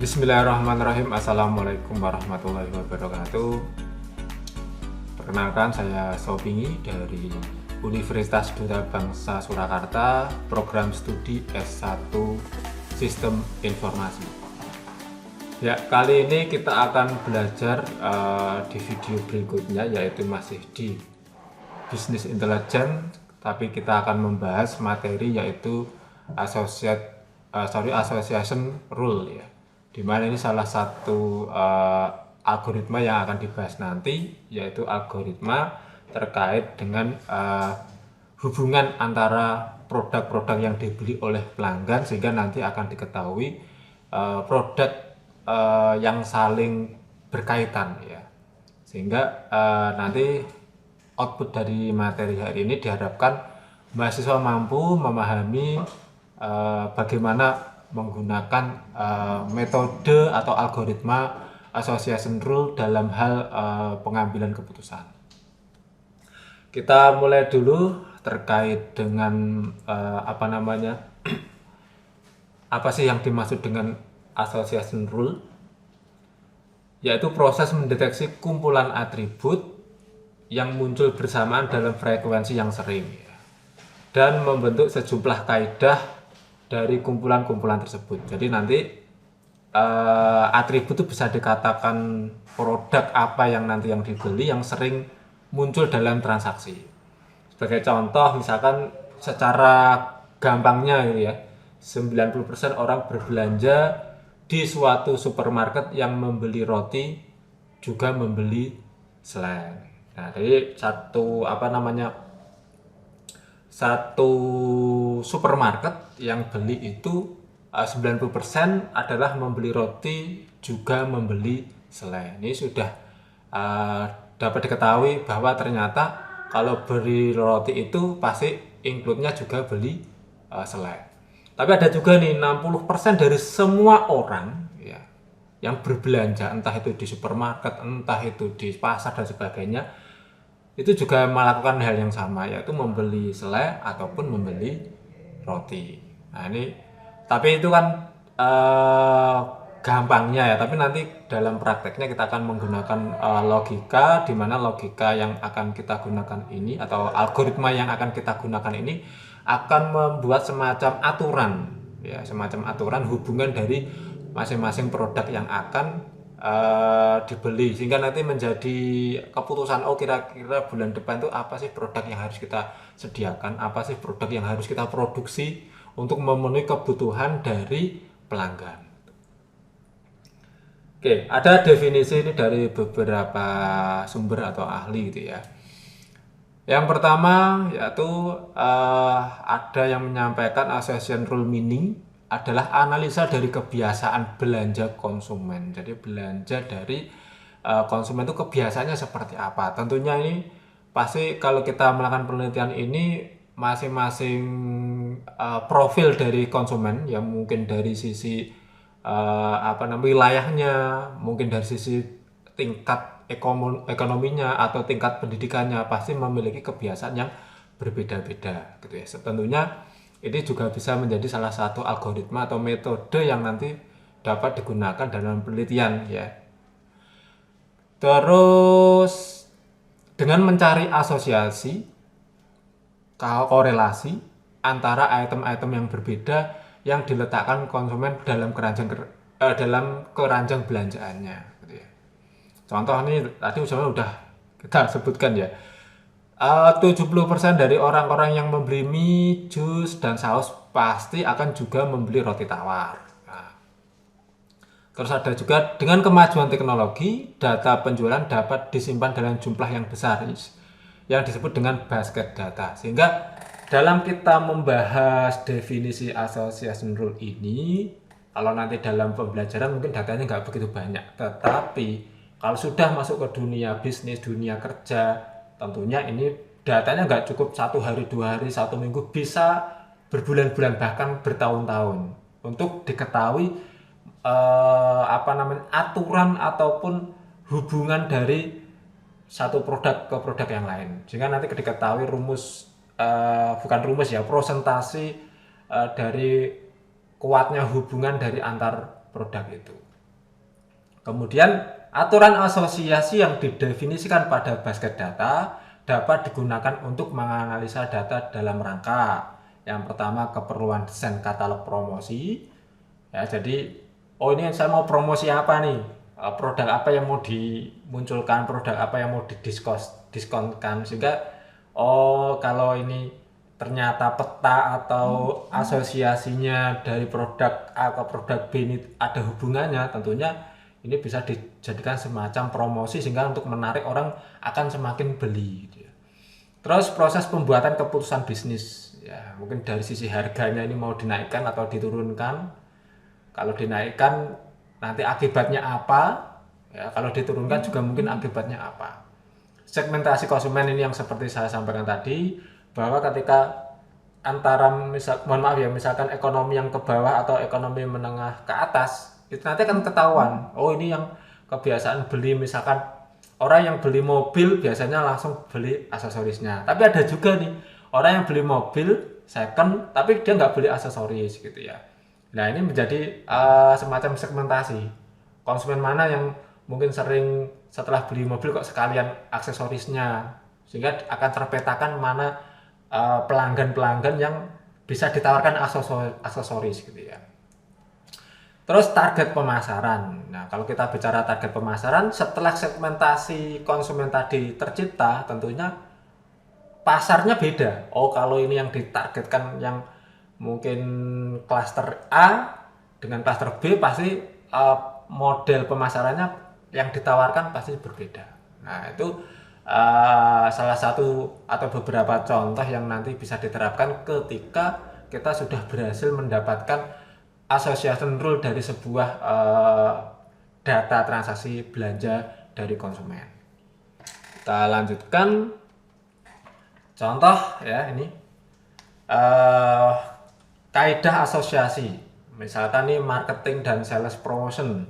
Bismillahirrahmanirrahim. Assalamualaikum warahmatullahi wabarakatuh. Perkenalkan, saya Sopingi dari Universitas Duta Bangsa Surakarta, program studi S1 Sistem Informasi. Ya, kali ini kita akan belajar di video berikutnya, yaitu masih di Business Intelligence, tapi kita akan membahas materi yaitu Association Rule, ya. Dimana ini salah satu algoritma yang akan dibahas nanti, yaitu algoritma terkait dengan hubungan antara produk-produk yang dibeli oleh pelanggan, sehingga nanti akan diketahui produk yang saling berkaitan, ya. Sehingga nanti output dari materi hari ini diharapkan mahasiswa mampu memahami bagaimana menggunakan metode atau algoritma association rule dalam hal pengambilan keputusan. Kita mulai dulu terkait dengan apa sih yang dimaksud dengan association rule, yaitu proses mendeteksi kumpulan atribut yang muncul bersamaan dalam frekuensi yang sering, dan membentuk sejumlah kaidah dari kumpulan-kumpulan tersebut. Jadi nanti atribut itu bisa dikatakan produk apa yang nanti yang dibeli yang sering muncul dalam transaksi. Sebagai contoh, misalkan secara gampangnya gitu ya, 90% orang berbelanja di suatu supermarket yang membeli roti juga membeli selai. Nah, jadi satu supermarket yang beli itu 90% adalah membeli roti juga membeli selai. Ini sudah dapat diketahui bahwa ternyata kalau beli roti itu pasti include-nya juga beli selai. Tapi ada juga nih 60% dari semua orang, ya, yang berbelanja, entah itu di supermarket, entah itu di pasar dan sebagainya, itu juga melakukan hal yang sama, yaitu membeli selai ataupun membeli roti. Nah ini, tapi itu kan gampangnya ya, tapi nanti dalam prakteknya kita akan menggunakan logika, di mana logika yang akan kita gunakan ini atau algoritma yang akan kita gunakan ini akan membuat semacam aturan, ya, semacam aturan hubungan dari masing-masing produk yang akan dibeli, sehingga nanti menjadi keputusan, oh kira-kira bulan depan itu apa sih produk yang harus kita sediakan, apa sih produk yang harus kita produksi untuk memenuhi kebutuhan dari pelanggan. Oke, ada definisi ini dari beberapa sumber atau ahli gitu ya. Yang pertama yaitu ada yang menyampaikan association rule meaning adalah analisa dari kebiasaan belanja konsumen. Jadi belanja dari konsumen itu kebiasaannya seperti apa. Tentunya ini pasti kalau kita melakukan penelitian ini masing-masing profil dari konsumen, yang mungkin dari sisi wilayahnya, mungkin dari sisi tingkat ekonominya atau tingkat pendidikannya, pasti memiliki kebiasaan yang berbeda-beda gitu ya. Tentunya ini juga bisa menjadi salah satu algoritma atau metode yang nanti dapat digunakan dalam penelitian, ya. Terus dengan mencari asosiasi, korelasi antara item-item yang berbeda yang diletakkan konsumen dalam keranjang belanjaannya, gitu ya. Contoh ini tadi udah kita sebutkan ya. 70% dari orang-orang yang membeli mie, jus, dan saus pasti akan juga membeli roti tawar. Nah, terus ada juga dengan kemajuan teknologi, data penjualan dapat disimpan dalam jumlah yang besar, yang disebut dengan basket data. Sehingga dalam kita membahas definisi association rule ini, kalau nanti dalam pembelajaran mungkin datanya nggak begitu banyak. Tetapi kalau sudah masuk ke dunia bisnis, dunia kerja, tentunya ini datanya nggak cukup 1 hari, 2 hari, 1 minggu, bisa berbulan-bulan bahkan bertahun-tahun untuk diketahui aturan ataupun hubungan dari satu produk ke produk yang lain. Sehingga nanti diketahui prosentasi dari kuatnya hubungan dari antar produk itu. Kemudian aturan asosiasi yang didefinisikan pada basket data dapat digunakan untuk menganalisa data dalam rangka yang pertama keperluan desain katalog promosi. Ya, jadi ini saya mau promosi apa nih? Produk apa yang mau dimunculkan, produk apa yang mau diskonkan, sehingga kalau ini ternyata peta atau asosiasinya dari produk A ke produk B ini ada hubungannya, tentunya ini bisa dijadikan semacam promosi sehingga untuk menarik orang akan semakin beli gitu ya. Terus proses pembuatan keputusan bisnis ya, mungkin dari sisi harganya ini mau dinaikkan atau diturunkan. Kalau dinaikkan nanti akibatnya apa ya, kalau diturunkan juga mungkin akibatnya apa. Segmentasi konsumen ini yang seperti saya sampaikan tadi, bahwa ketika antara misalkan ekonomi yang ke bawah atau ekonomi menengah ke atas, itu nanti akan ketahuan, ini yang kebiasaan beli, misalkan orang yang beli mobil biasanya langsung beli aksesorisnya, tapi ada juga nih orang yang beli mobil second tapi dia nggak beli aksesoris gitu ya. Nah, ini menjadi semacam segmentasi konsumen mana yang mungkin sering setelah beli mobil kok sekalian aksesorisnya, sehingga akan terpetakan mana pelanggan-pelanggan yang bisa ditawarkan aksesoris gitu ya. Terus target pemasaran. Nah, kalau kita bicara target pemasaran, setelah segmentasi konsumen tadi tercipta, tentunya pasarnya beda. Kalau ini yang ditargetkan yang mungkin klaster A dengan klaster B, pasti model pemasarannya yang ditawarkan pasti berbeda. Nah, itu salah satu atau beberapa contoh yang nanti bisa diterapkan ketika kita sudah berhasil mendapatkan association rule dari sebuah data transaksi belanja dari konsumen. Kita lanjutkan contoh ya, ini kaidah asosiasi, misalkan nih marketing dan sales promotion.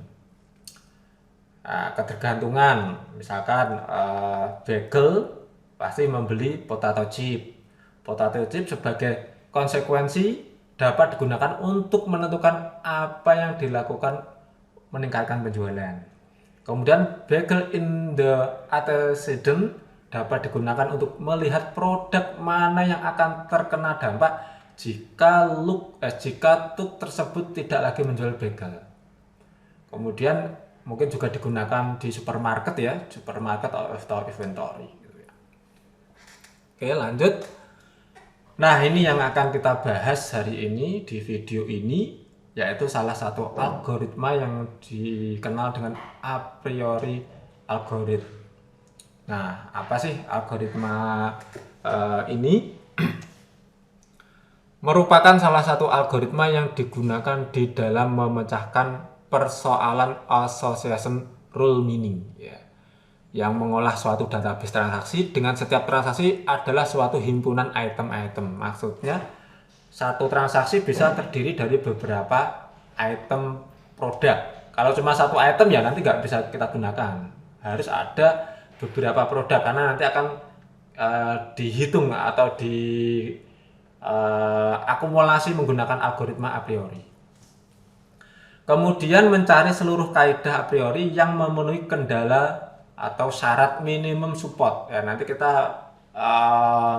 Ketergantungan, misalkan bagel pasti membeli potato chip. Potato chip sebagai konsekuensi dapat digunakan untuk menentukan apa yang dilakukan meningkatkan penjualan. Kemudian bagel in the antecedent dapat digunakan untuk melihat produk mana yang akan terkena dampak jika tuk tersebut tidak lagi menjual bagel. Kemudian mungkin juga digunakan di supermarket ya, supermarket atau inventory gitu ya. Oke, lanjut. Nah, ini yang akan kita bahas hari ini di video ini, yaitu salah satu algoritma yang dikenal dengan a priori algorithm. Nah, apa sih algoritma ini? Merupakan salah satu algoritma yang digunakan di dalam memecahkan persoalan association rule meaning ya, yang mengolah suatu database transaksi. Dengan setiap transaksi adalah suatu himpunan item-item. Maksudnya satu transaksi bisa terdiri dari beberapa item produk. Kalau cuma satu item ya nanti nggak bisa kita gunakan, harus ada beberapa produk karena nanti akan dihitung atau akumulasi menggunakan algoritma a priori. Kemudian mencari seluruh kaidah a priori yang memenuhi kendala atau syarat minimum support. Ya, nanti kita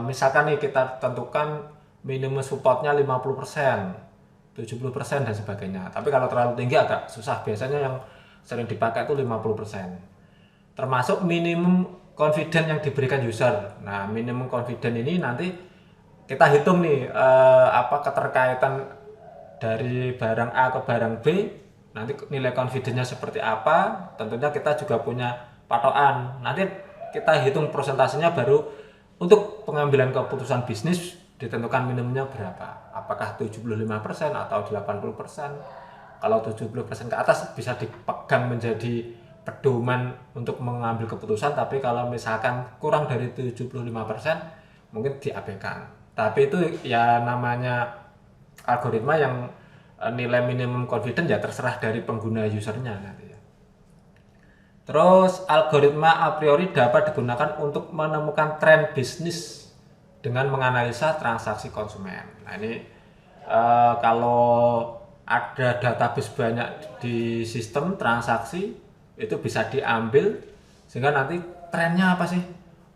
misalkan nih kita tentukan minimum supportnya 50%, 70% dan sebagainya. Tapi kalau terlalu tinggi agak susah. Biasanya yang sering dipakai itu 50%. Termasuk minimum confidence yang diberikan user. Nah, minimum confidence ini nanti kita hitung nih keterkaitan dari barang A ke barang B, nanti nilai confidence-nya seperti apa. Tentunya kita juga punya patokan. Nanti kita hitung persentasenya baru untuk pengambilan keputusan bisnis ditentukan minimumnya berapa. Apakah 75% atau 80%. Kalau 70% ke atas bisa dipegang menjadi pedoman untuk mengambil keputusan, tapi kalau misalkan kurang dari 75% mungkin diabaikan. Tapi itu ya namanya algoritma yang nilai minimum confidence ya terserah dari pengguna usernya nanti ya. Terus algoritma a priori dapat digunakan untuk menemukan tren bisnis dengan menganalisa transaksi konsumen. Nah, ini kalau ada database banyak di sistem transaksi, itu bisa diambil, sehingga nanti trennya apa sih,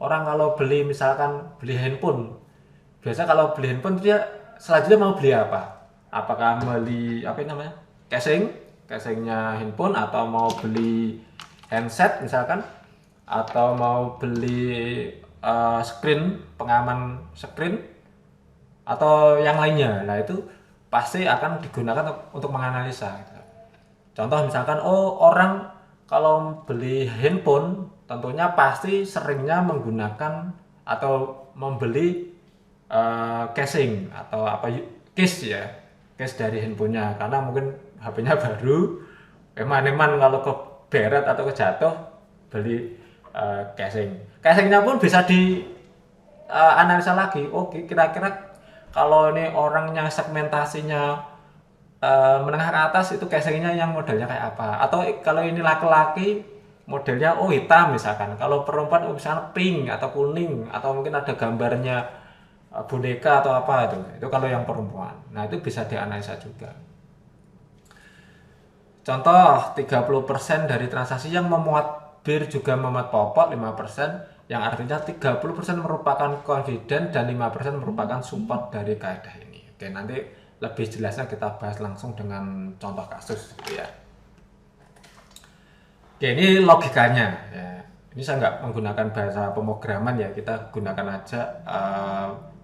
orang kalau beli, misalkan beli handphone, biasa kalau beli handphone dia selanjutnya mau beli apa, apakah beli apa namanya, casingnya handphone, atau mau beli handset misalkan, atau mau beli screen, pengaman screen, atau yang lainnya. Nah itu pasti akan digunakan untuk menganalisa gitu. Contoh misalkan, oh orang kalau beli handphone tentunya pasti seringnya menggunakan atau membeli casing atau apa, case ya, case dari handphonenya, karena mungkin HP-nya baru, eman-eman kalau keberet atau kejatuh beli casingnya pun bisa di analisa lagi. Oke, kira-kira kalau ini orangnya segmentasinya menengah ke atas, itu casingnya yang modelnya kayak apa, atau kalau ini laki-laki modelnya hitam misalkan, kalau perempuan misalnya pink atau kuning, atau mungkin ada gambarnya boneka atau apa, itu kalau yang perempuan. Nah itu bisa dianalisa juga. Contoh, 30% dari transaksi yang memuat bir juga memuat popok 5%, yang artinya 30% merupakan confident dan 5% merupakan support dari kaidah ini. Oke, nanti lebih jelasnya kita bahas langsung dengan contoh kasus gitu ya. Oke, ini logikanya ya. Ini saya nggak menggunakan bahasa pemrograman ya, kita gunakan aja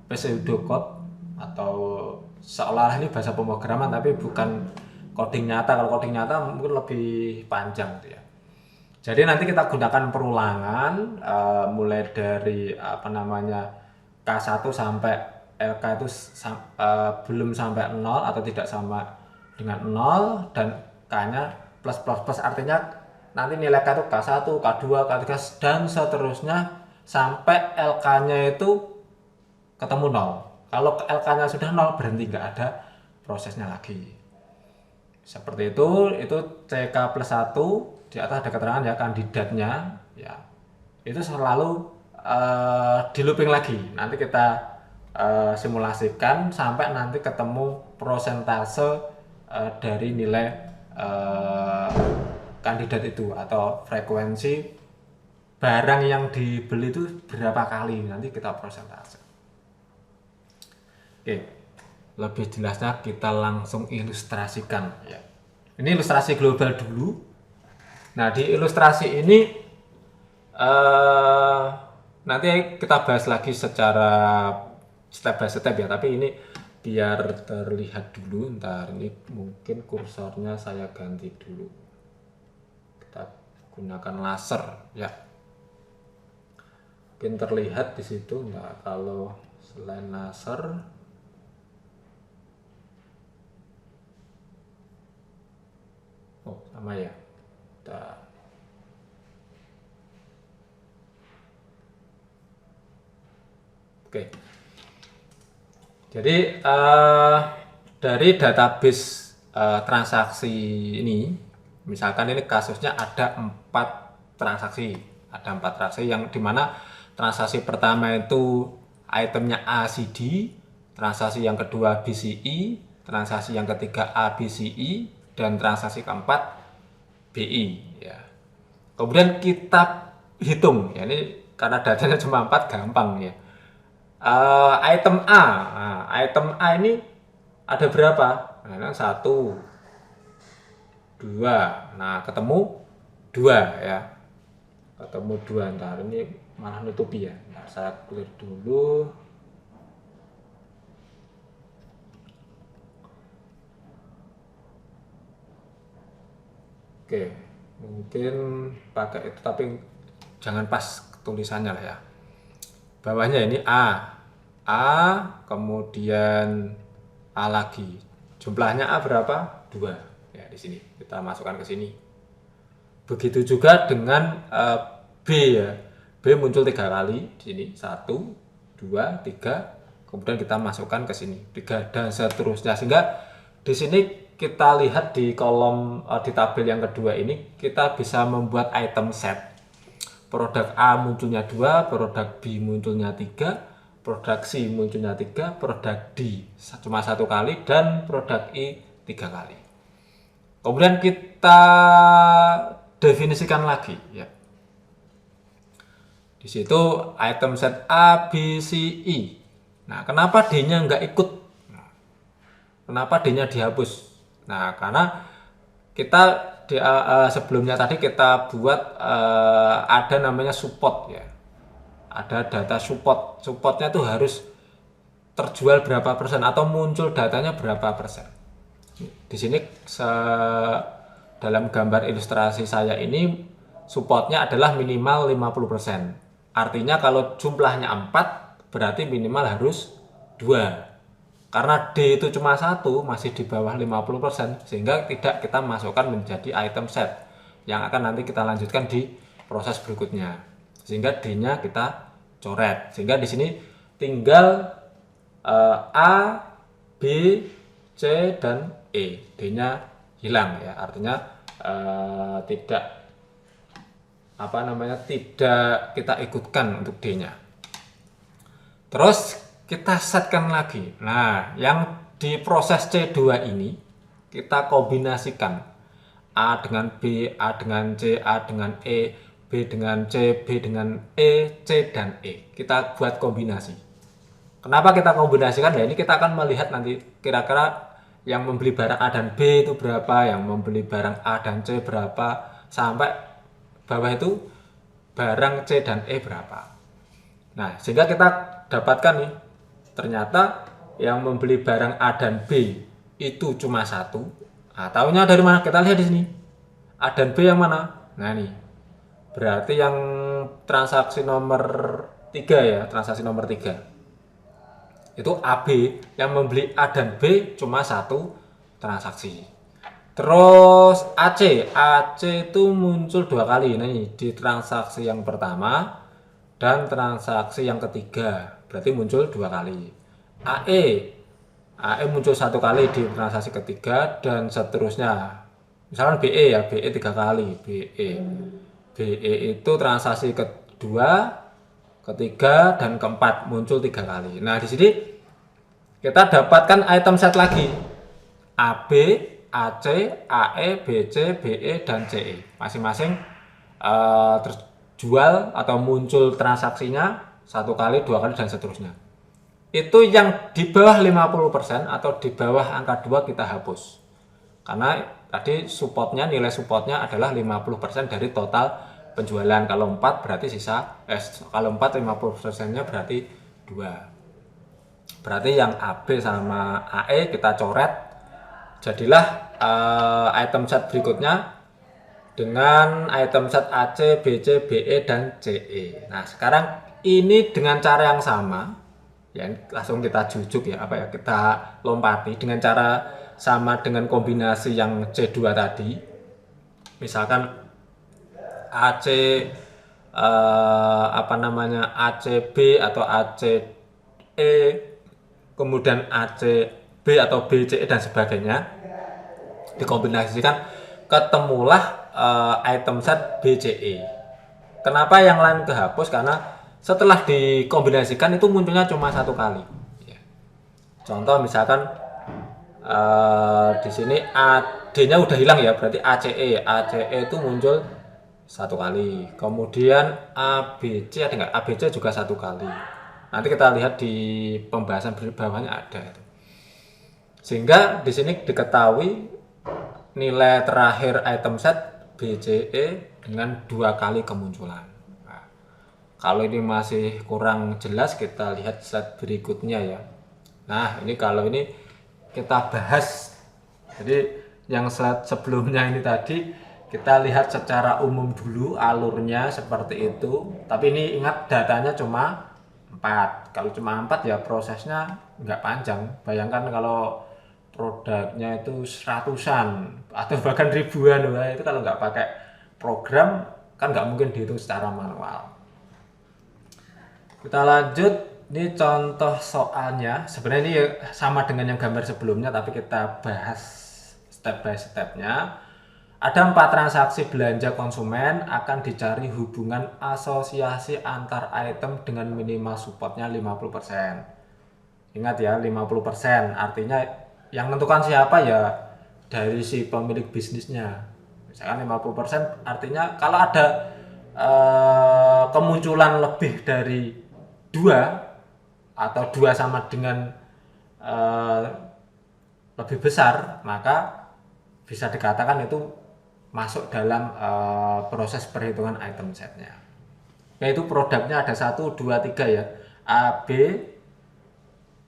pseudocode, atau seolah ini bahasa pemrograman tapi bukan coding nyata. Kalau coding nyata mungkin lebih panjang gitu ya. Jadi nanti kita gunakan perulangan mulai dari K1 sampai LK itu belum sampai 0 atau tidak sama dengan 0, dan K-nya plus, artinya nanti nilai K itu K1, K2, K3 dan seterusnya sampai LK-nya itu ketemu 0. Kalau LK-nya sudah 0 berhenti, nggak ada prosesnya lagi. Seperti itu CK plus 1, di atas ada keterangan ya kandidatnya ya. Itu selalu di looping lagi. Nanti kita simulasikan sampai nanti ketemu prosentase dari nilai kandidat itu, atau frekuensi barang yang dibeli itu berapa kali, nanti kita prosentase. Oke, lebih jelasnya kita langsung ilustrasikan ya. Ini ilustrasi global dulu. Nah di ilustrasi ini nanti kita bahas lagi secara step by step ya, tapi ini biar terlihat dulu. Ntar ini mungkin kursornya saya ganti dulu, kita gunakan laser ya, mungkin terlihat di situ. Nah kalau selain laser, sama ya. Oke. Jadi dari database transaksi ini, misalkan ini kasusnya ada 4 transaksi, yang dimana transaksi pertama itu itemnya ACD, transaksi yang kedua BCI, transaksi yang ketiga ABCI, dan transaksi keempat BI ya. Kemudian kita hitung ya, ini karena datanya cuma 4 gampang ya. Item A ini ada berapa? Nah, 1 2, nah ketemu 2 ya, ketemu 2. Ntar ini malah nutupi ya, nah, saya clear dulu. Oke, mungkin pakai itu tapi jangan pas tulisannya lah ya. Bawahnya ini A, kemudian A lagi. Jumlahnya A berapa? 2. Ya, di sini kita masukkan ke sini. Begitu juga dengan B ya. B muncul 3 kali di sini. 1, 2, 3. Kemudian kita masukkan ke sini 3 dan seterusnya, sehingga di sini kita lihat di kolom di tabel yang kedua ini kita bisa membuat item set. Produk A munculnya 2, produk B munculnya 3, produk C munculnya 3, produk D cuma 1 kali, dan produk I 3 kali. Kemudian kita definisikan lagi ya. Di situ item set A, B, C, I. Nah, kenapa D-nya nggak ikut? Nah, kenapa D-nya dihapus? Nah, karena kita sebelumnya tadi kita buat ada namanya support ya. Ada data support. Supportnya tuh harus terjual berapa persen atau muncul datanya berapa persen. Di sini dalam gambar ilustrasi saya ini supportnya adalah minimal 50%. Artinya kalau jumlahnya 4 berarti minimal harus 2. Karena D itu cuma 1 masih di bawah 50% sehingga tidak kita masukkan menjadi item set yang akan nanti kita lanjutkan di proses berikutnya. Sehingga D-nya kita coret. Sehingga di sini tinggal A, B, C dan E. D-nya hilang ya. Artinya tidak tidak kita ikutkan untuk D-nya. Terus kita setkan lagi. Nah, yang di proses C2 ini kita kombinasikan A dengan B, A dengan C, A dengan E, B dengan C, B dengan E, C dan E. Kita buat kombinasi. Kenapa kita kombinasikan? Ya ini kita akan melihat nanti kira-kira yang membeli barang A dan B itu berapa, yang membeli barang A dan C berapa, sampai bawah itu barang C dan E berapa. Nah, sehingga kita dapatkan nih, ternyata yang membeli barang A dan B itu cuma 1. Nah, tahunya dari mana? Kita lihat di sini. A dan B yang mana? Nah, nih. Berarti yang transaksi nomor 3 ya, transaksi nomor 3. Itu AB yang membeli A dan B cuma 1 transaksi. Terus AC itu muncul 2 kali nih di transaksi yang pertama dan transaksi yang ketiga, berarti muncul 2 kali. AE muncul 1 kali di transaksi ketiga dan seterusnya. Misalkan BE ya, BE 3 kali, BE itu transaksi kedua, ketiga dan keempat muncul 3 kali. Nah, di sini kita dapatkan item set lagi. AB, AC, AE, BC, BE, dan CE. Masing-masing terjual atau muncul transaksinya 1 kali, 2 kali, dan seterusnya. Itu yang di bawah 50% atau di bawah angka 2 kita hapus. Karena tadi nilai supportnya adalah 50% dari total penjualan. Kalau 4 berarti kalau 4 50%-nya berarti 2. Berarti yang AB sama AE kita coret. Jadilah item set berikutnya dengan item set AC, BC, BE, dan CE. Nah, sekarang ini dengan cara yang sama, ya langsung kita jujuk ya, kita lompati dengan cara sama dengan kombinasi yang C2 tadi. Misalkan AC ACB atau ACE, kemudian ACB atau BCE dan sebagainya, dikombinasikan ketemulah item set BCE. Kenapa yang lain kehapus? Karena setelah dikombinasikan itu munculnya cuma 1 kali. Contoh misalkan di sini D-nya udah hilang ya, berarti ACE itu muncul 1 kali. Kemudian ABC ada nggak? ABC juga 1 kali. Nanti kita lihat di pembahasan bawahnya ada. Sehingga di sini diketahui nilai terakhir item set BCE dengan 2 kali kemunculan. Nah, kalau ini masih kurang jelas kita lihat slide berikutnya ya. Nah, ini kalau ini kita bahas. Jadi yang slide sebelumnya ini tadi kita lihat secara umum dulu alurnya seperti itu. Tapi ini ingat datanya cuma 4. Kalau cuma 4 ya prosesnya nggak panjang. Bayangkan kalau produknya itu seratusan atau bahkan ribuan, itu kalau nggak pakai program kan nggak mungkin dihitung secara manual. Kita lanjut, ini contoh soalnya. Sebenarnya ini sama dengan yang gambar sebelumnya, tapi kita bahas step by stepnya. Ada 4 transaksi belanja konsumen, akan dicari hubungan asosiasi antar item dengan minimal supportnya 50%. Ingat ya, 50%. Artinya yang menentukan siapa ya dari si pemilik bisnisnya. Misalkan 50% artinya kalau ada kemunculan lebih dari 2 atau 2 sama dengan lebih besar, maka bisa dikatakan itu masuk dalam proses perhitungan item setnya. Yaitu produknya ada 1, 2, 3 ya. A, B,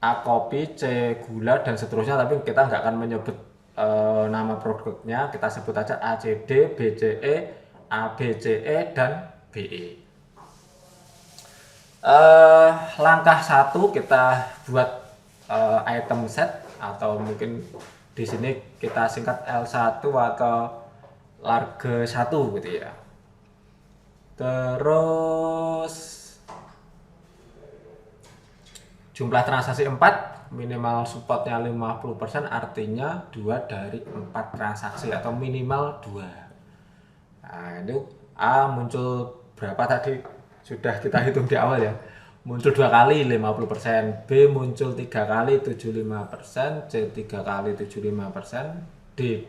A kopi, C gula dan seterusnya, tapi kita nggak akan menyebut nama produknya, kita sebut aja A, C, D, B, C, E, A, B, C, E dan B, E. Langkah 1 kita buat item set, atau mungkin di sini kita singkat L1 atau large 1 gitu ya. Terus jumlah transaksi 4, minimal supportnya 50%, artinya 2 dari 4 transaksi atau minimal 2. Nah, itu A muncul berapa tadi sudah kita hitung di awal ya. Muncul 2 kali 50%, B muncul 3 kali 75%, C 3 kali 75%, D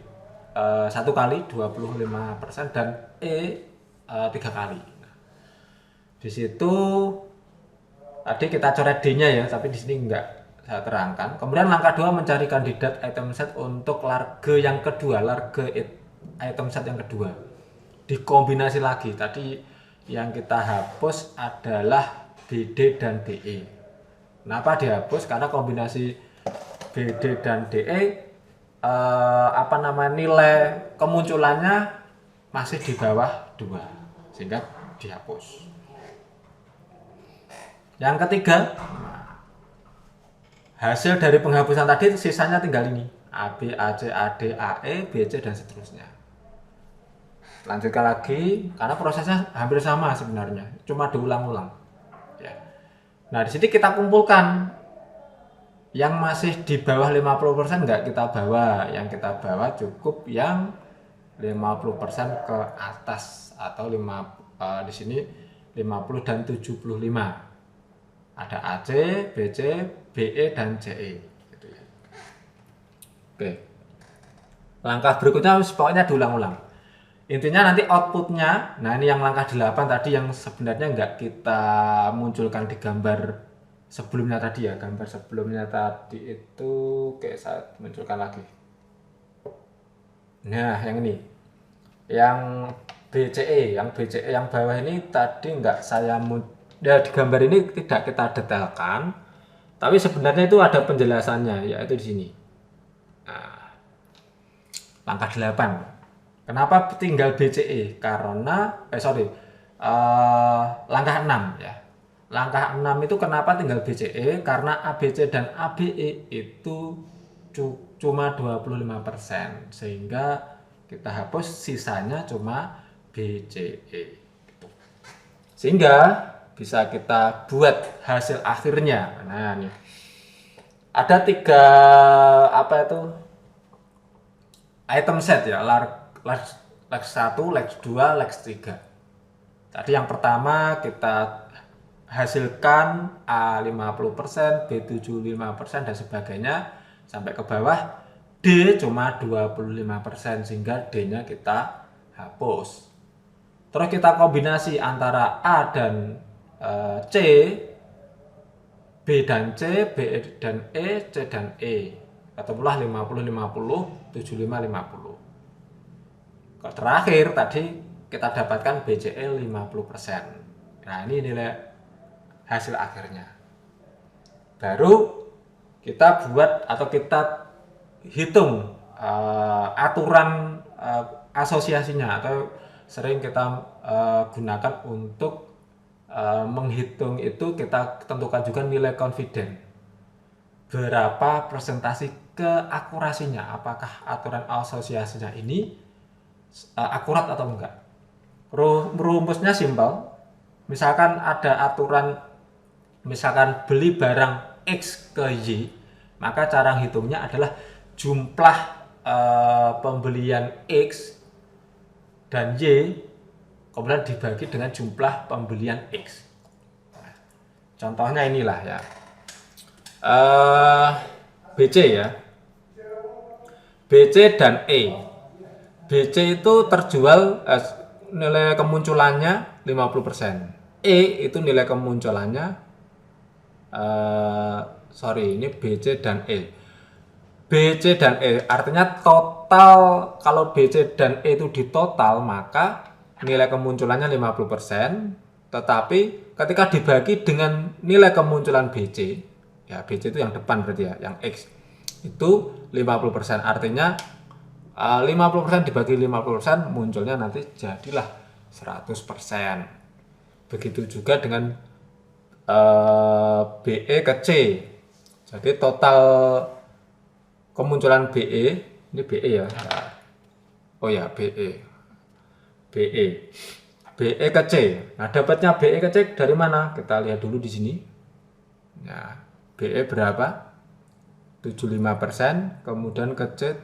1 kali 25% dan E 3 kali. Nah, di situ tadi kita coret D-nya ya, tapi di sini enggak saya terangkan. Kemudian langkah 2 mencari kandidat item set untuk large yang kedua, large item set yang kedua. Dikombinasi lagi. Tadi yang kita hapus adalah BD dan DE. Kenapa dihapus? Karena kombinasi BD dan DE nilai kemunculannya masih di bawah 2, sehingga dihapus. Yang ketiga, hasil dari penghapusan tadi sisanya tinggal ini, AB, AC, AD, AE, BC dan seterusnya. Lanjutkan lagi karena prosesnya hampir sama sebenarnya, cuma diulang-ulang. Ya. Nah, di sini kita kumpulkan yang masih di bawah 50% nggak kita bawa, yang kita bawa cukup yang 50% ke atas atau di sini 50 dan 75. Ada AC, BC, BE dan CE gitu ya. Oke. Langkah berikutnya pokoknya diulang-ulang. Intinya nanti outputnya, nah ini yang langkah 8 tadi yang sebenarnya nggak kita munculkan di gambar sebelumnya tadi ya. Gambar sebelumnya tadi itu kayak saya munculkan lagi. Nah yang ini, yang BCE yang bawah ini tadi nggak saya ya, di gambar ini tidak kita detailkan, tapi sebenarnya itu ada penjelasannya, yaitu di sini. Nah, langkah 8. Kenapa tinggal BCE? Karena langkah 6 ya. Langkah 6 itu kenapa tinggal BCE? Karena ABC dan ABE itu cuma 25%, sehingga kita hapus, sisanya cuma BCE. Sehingga bisa kita buat hasil akhirnya. Nah, nih. Ada 3 item set ya, Lex 1, Lex 2, Lex 3. Tadi yang pertama kita hasilkan A 50%, B 75% dan sebagainya sampai ke bawah. D cuma 25%, sehingga D-nya kita hapus. Terus kita kombinasi antara A dan C, B dan C, B dan E, C dan E. Ketemulah 50-50, 75-50. Terakhir tadi kita dapatkan BCE 50%. Nah ini nilai hasil akhirnya. Baru kita buat atau kita hitung aturan asosiasinya, atau sering kita gunakan untuk menghitung itu. Kita tentukan juga nilai confident, berapa persentase keakurasinya, apakah aturan asosiasinya ini akurat atau enggak. Rumusnya simpel. Misalkan ada aturan, misalkan beli barang X ke Y, maka cara hitungnya adalah jumlah pembelian X dan Y kemudian dibagi dengan jumlah pembelian X. Nah, contohnya inilah ya, BC ya, BC dan E. BC itu terjual nilai kemunculannya 50%. E itu nilai kemunculannya ini BC dan E. BC dan E artinya total, kalau BC dan E itu ditotal maka nilai kemunculannya 50%, tetapi ketika dibagi dengan nilai kemunculan BC, ya BC itu yang depan berarti ya, yang X itu 50%, artinya 50% dibagi 50% munculnya nanti jadilah 100%. Begitu juga dengan BE ke C. Jadi total kemunculan BE, ini BE ya. Oh ya, BE. BE. BE ke C. Nah, dapatnya BE ke C dari mana? Kita lihat dulu di sini. Nah, BE berapa? 75%, kemudian ke C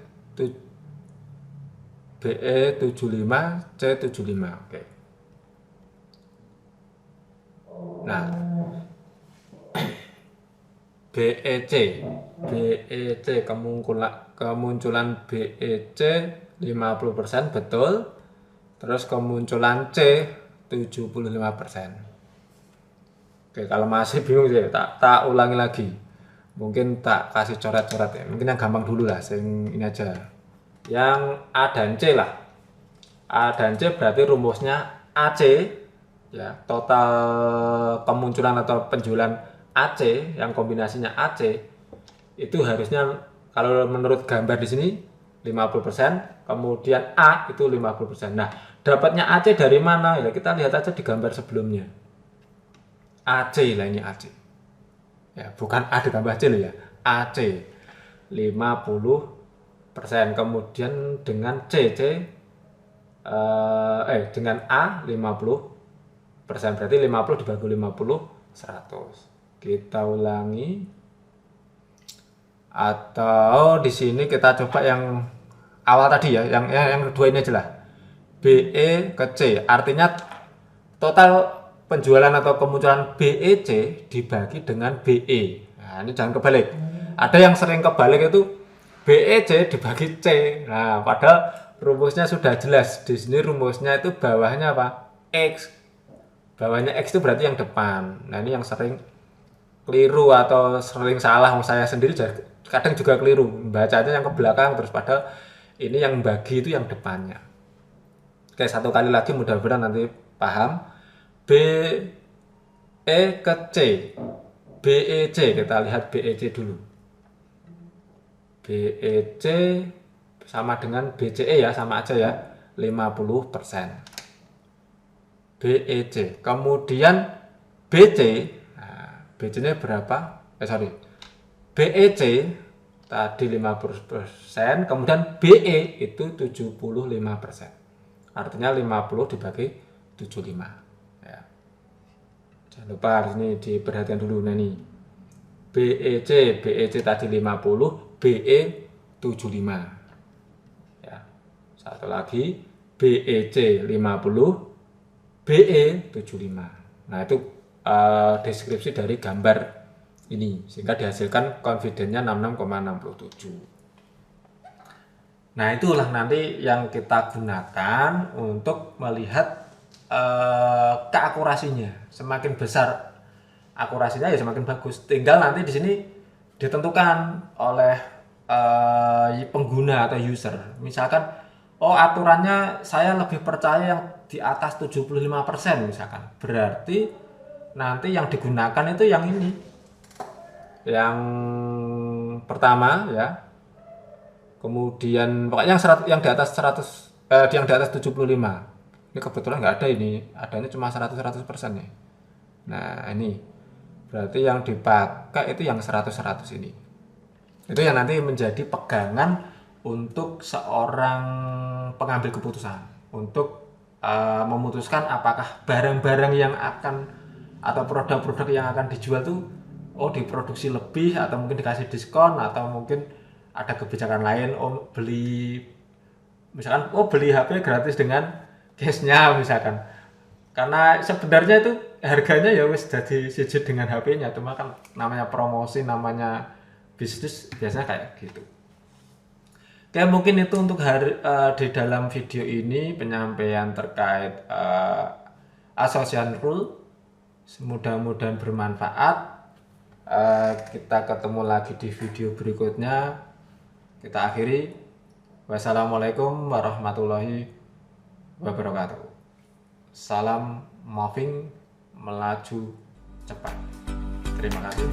BE 75, C 75. Oke. Nah, BEC kemunculan BEC 50% betul. Terus kemunculan C 75%. Oke, kalau masih bingung sih tak ulangi lagi. Mungkin tak kasih coret-coret ya. Mungkin yang gampang dulu lah, ini aja. Yang A dan C lah. A dan C berarti rumusnya AC ya, total kemunculan atau penjualan AC yang kombinasinya AC itu harusnya kalau menurut gambar di sini 50%, kemudian A itu 50%. Nah, dapatnya AC dari mana? Ya kita lihat aja di gambar sebelumnya. AC lah, ini AC. Ya, bukan A ditambah C loh ya. AC 50%, kemudian dengan dengan A 50%, berarti 50 dibagi 50 100. Kita ulangi, atau di sini kita coba yang awal tadi ya, yang kedua ini aja lah. BE ke C, artinya total penjualan atau kemunculan BEC dibagi dengan BE. Nah, ini jangan kebalik. Ada yang sering kebalik itu BEC dibagi C. Nah, padahal rumusnya sudah jelas. Di sini rumusnya itu bawahnya apa? X. Bawahnya X itu berarti yang depan. Nah, ini yang sering keliru atau sering salah. Saya sendiri kadang juga keliru. Bacanya yang ke belakang terus, padahal ini yang bagi itu yang depannya. Oke, satu kali lagi mudah-mudahan nanti paham. BE ke C. BEC, kita lihat BEC dulu. BEC sama dengan BCE ya, sama aja ya, 50%. BEC. Kemudian BC, nah, BC ini berapa? BEC tadi 50%, kemudian BE itu 75%. Artinya 50 dibagi 75. Ya. Jangan lupa ini diperhatikan dulu. Nah ini BEC tadi 50, BE 75. Ya. Satu lagi BEC 50, BE 75. Nah itu deskripsi dari gambar ini, sehingga dihasilkan confidence-nya 66,67. Nah itulah nanti yang kita gunakan untuk melihat keakurasinya. Semakin besar akurasinya ya semakin bagus. Tinggal nanti di sini ditentukan oleh pengguna atau user. Misalkan, oh aturannya saya lebih percaya yang di atas 75% misalkan. Berarti nanti yang digunakan itu yang ini. Yang pertama ya. Kemudian pokoknya yang di atas 100, yang di atas 75. Ini kebetulan nggak ada ini, adanya cuma 100% nih. Nah ini berarti yang dipakai itu yang 100 ini. Itu yang nanti menjadi pegangan untuk seorang pengambil keputusan untuk memutuskan apakah barang-barang yang akan atau produk-produk yang akan dijual tuh diproduksi lebih atau mungkin dikasih diskon, atau mungkin ada kebijakan lain, beli HP gratis dengan case-nya misalkan. Karena sebenarnya itu harganya ya wis jadi siji dengan HP-nya, cuma kan namanya promosi, namanya bisnis biasanya kayak gitu. Oke, mungkin itu untuk di dalam video ini penyampaian terkait association rule. Mudah-mudahan bermanfaat. Kita ketemu lagi di video berikutnya. Kita akhiri. Wassalamualaikum warahmatullahi wabarakatuh. Salam moving melaju cepat. Terima kasih.